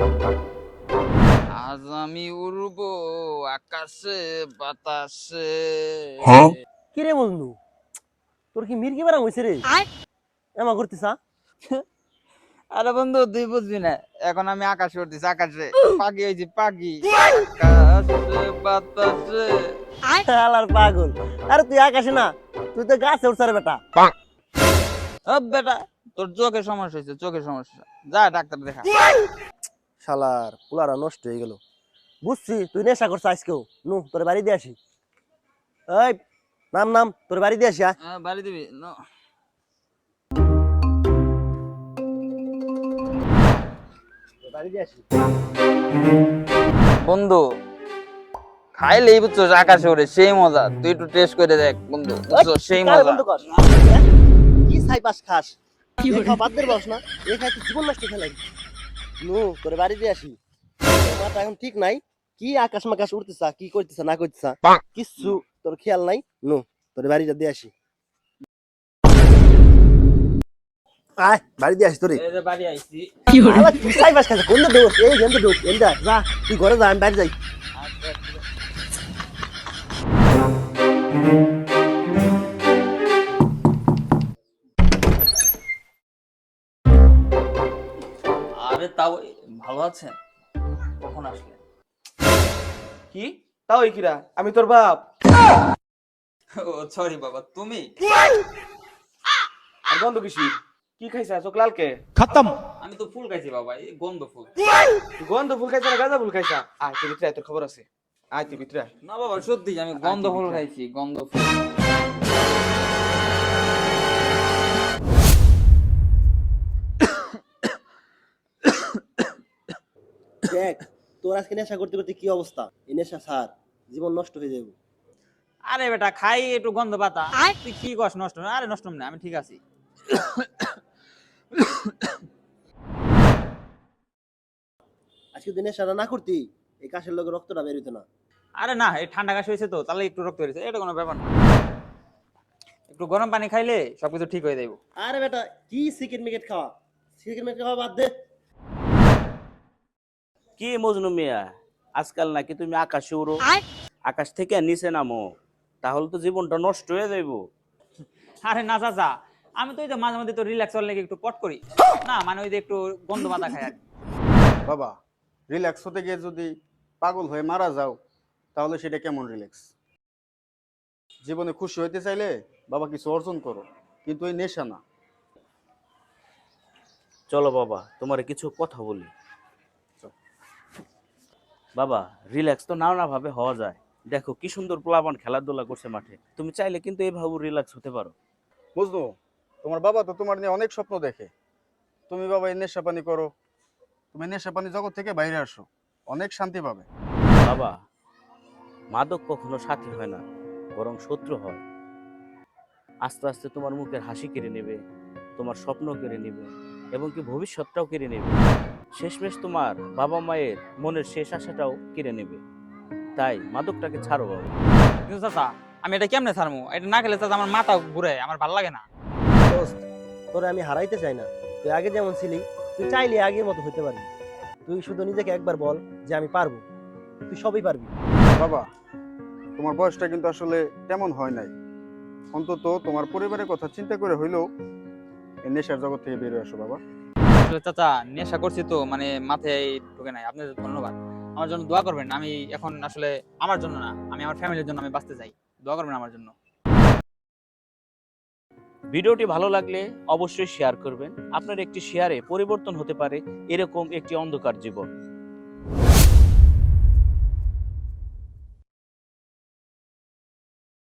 আজ আমি উড়বো আকাশে বাতাসে। কি রে বন্ধু, তোর কি মির্কি বেড়া হয়েছে রে? এমা করতিস? আরে বন্ধু তুই বুঝবি না, এখন আমি আকাশে উঠতেছি, আকাশে পাখি হয়েছি, পাখি আকাশে বাতাসে। আলার পাগল। আরে তুই আকাশে না, তুই তো গাছে উঠছ রে বেটা। ও বেটা, তোর চোখের সমস্যা হয়েছে, চোখের সমস্যা, যা ডাক্তার দেখা। শালার পুলারা নষ্ট হয়ে গেল। বুঝছি তুই নেশা করছ আজকেও। নু তোর বাড়ি দিয়ে আসি। এই নাম নাম, তোর বাড়ি দিয়ে আসি। বাড়ি দিবি বাড়ি দিয়ে আসি। বন্ধু, খাইলেই বুঝছো আকাশে ওরে সেই মজা, তুই একটু টেস্ট করে দেখ বন্ধু, বুঝছো সেই কারে মজা। বন্ধ কর? কি ছাই পাস খাস? কি খাও বাদ দে বস না। এই খাই তুই জীবন নষ্ট ফেলাই। নু তোর বাড়ি দিয়ে আসি। তোর মাথা এখন ঠিক নাই। কি আকাশ মাকাশ উড়তেছা, কি করতেছা না করতেছা কিচ্ছু তোর খেয়াল নাই। নু তোর বাড়িটা দিয়ে আসি। আয় বাড়ি দিয়ে আসি তোরে। এই যে বাড়ি আইছি। আবার তুই ছাই পাস খাস কোন দোষ? এই গেন্দে দোষ এন্ডা যা, তুই ঘরে যা, আমি বাড়ি যাই। আরে তাও ভালো আছেন? কখন আসলেন? কি তাও কিরা? আমি তোর বাপ। ও সরি বাবা, তুমি? আর গন্ধ কিসি? কি খাইছা চোখ লালকে? আমি তো ফুল খাইছি বাবা, এই গন্ধ ফুল। তুই গন্ধ ফুল খাইছা না গাঁজা ফুল খাইছা? আয় তুই ভিতরে আয়, তোর খবর আছে। আয় তুই ভিতরে আয়। না বাবা সত্যি আমি গন্ধ ফুল খাইছি, গন্ধ ফুল। দেখ তোর আজকে নেশা করতে করতে কি অবস্থা। এই নেশা ছাড়, জীবন নষ্ট হয়ে যাবে। আরে বেটা খাই একটু গন্ধ পাতা, তুই কি কস নষ্ট না? আরে নষ্ট না, আমি ঠিক আছি। আজকে তুই নেশাটা না করতি, এই কাশের লোকের রক্তটা বের হইতো না। আরে না, এই ঠান্ডা কাশি হয়েছে তো, তাহলে একটু রক্ত বেরিয়েছে, এটা কোনো ব্যাপার না। একটু গরম পানি খাইলে সবকিছু ঠিক হয়ে যাইব। আরে বেটা কি সিগারেট মিকেট খাওয়া, সিগারেট মিকেট খাওয়া বাদ দে। কি মজনু মিয়া, আজকাল নাকি তুমি আকাশে উড়ো, আকাশ থেকে নিচে নামো, তাহলে তো জীবনটা নষ্ট হয়ে যাইব। আরে না চাচা, আমি তো ওই যে মাঝে মাঝে তো রিল্যাক্স হওয়ার লেগে একটু পট করি না, মানে ওই যে একটু গন্ধ পাতা খাই আর কি। বাবা, রিল্যাক্স হতে গিয়ে যদি পাগল হয়ে মারা যাও তাহলে সেটা কেমন রিল্যাক্স? জীবনে খুশি হইতে চাইলে বাবা কিছু অর্জন করো, কিন্তু এই নেশা না। চলো বাবা, তোমার কিছু কথা বলি। বাবা, রিল্যাক্স তো নানা ভাবে হওয়া যায়। দেখো কি সুন্দর প্লাবন খেলাধুলা করছে মাঠে, তুমি চাইলে কিন্তু এইভাবে রিল্যাক্স হতে পারো। বুঝলো, তোমার বাবা তো তোমার নিয়ে অনেক স্বপ্ন দেখে। তুমি বাবা এই নেশা পানি করো, তুমি নেশা পানি জগৎ থেকে বাইরে আসো, অনেক শান্তি পাবে। বাবা, মাদক কখনো সাথী হয় না, বরং শত্রু হয়। আস্তে আস্তে তোমার মুখের হাসি কেড়ে নেবে, তোমার স্বপ্ন কেড়ে নেবে, এবং কি ভবিষ্যৎটাও কেড়ে নেবে। শেষমেশ তোমার বাবা মায়ের মনের শেষ আশাটাও কেড়ে নেবে। তাই মাদকটাকে ছাড়ো বাবা। কিন্তু চাচা, আমি এটা কেমনে ছাড়বো? এটা না খেলে চাচা আমার মাথা ঘুরে, আমার ভালো লাগে না। দোস্ত, তোরে আমি হারাইতে চাই না। তুই আগে যেমন ছিলি, তুই চাইলে আগের মতো হইতে পারবি। তুই শুধু নিজেকে একবার বল যে আমি পারবো, তুই সবই পারবি। বাবা, তোমার বয়সটা কিন্তু আসলে তেমন হয় নাই। অন্তত তোমার পরিবারের কথা চিন্তা করে হইলেও এই নেশার জগৎ থেকে বেরিয়ে আসো বাবা। আসলে চাচা নেশা করছি তো, মানে মাথায় ঢুকে নাই। আপনাদের ধন্যবাদ, আমার জন্য দোয়া করবেন। আমি এখন আসলে আমার জন্য না, আমি আমার ফ্যামিলির জন্য আমি বাঁচতে চাই, দোয়া করবেন আমার জন্য। ভিডিওটি ভালো লাগলে অবশ্যই শেয়ার করবেন। আপনার একটি শেয়ারে পরিবর্তন হতে পারে এরকম একটি অন্ধকার জীবন।